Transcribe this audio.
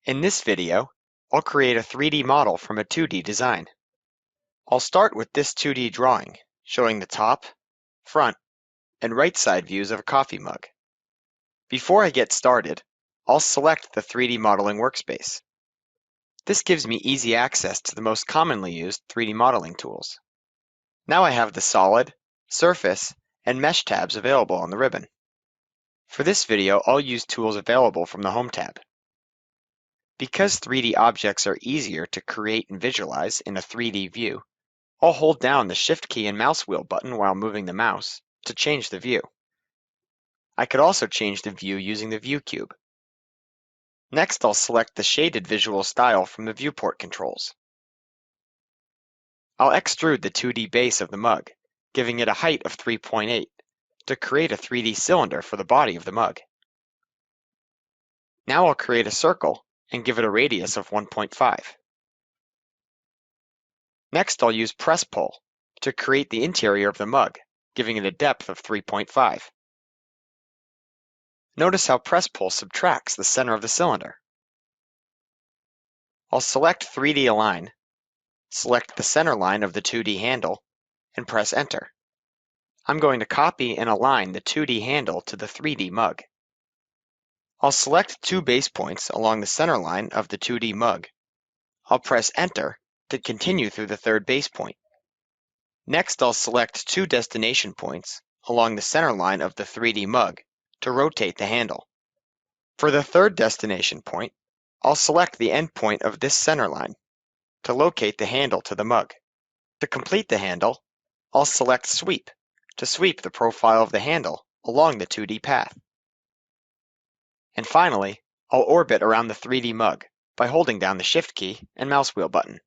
In this video, I'll create a 3D model from a 2D design. I'll start with this 2D drawing, showing the top, front, and right side views of a coffee mug. Before I get started, I'll select the 3D modeling workspace. This gives me easy access to the most commonly used 3D modeling tools. Now I have the solid, surface, and mesh tabs available on the ribbon. For this video, I'll use tools available from the Home tab. Because 3D objects are easier to create and visualize in a 3D view, I'll hold down the Shift key and mouse wheel button while moving the mouse to change the view. I could also change the view using the View cube. Next, I'll select the shaded visual style from the viewport controls. I'll extrude the 2D base of the mug, giving it a height of 3.8 to create a 3D cylinder for the body of the mug. Now I'll create a circle and give it a radius of 1.5. Next, I'll use Press Pull to create the interior of the mug, giving it a depth of 3.5. Notice how Press Pull subtracts the center of the cylinder. I'll select 3D Align, select the center line of the 2D handle, and press Enter. I'm going to copy and align the 2D handle to the 3D mug. I'll select two base points along the center line of the 2D mug. I'll press Enter to continue through the third base point. Next, I'll select two destination points along the center line of the 3D mug to rotate the handle. For the third destination point, I'll select the end point of this center line to locate the handle to the mug. To complete the handle, I'll select Sweep to sweep the profile of the handle along the 2D path. And finally, I'll orbit around the 3D mug by holding down the Shift key and mouse wheel button.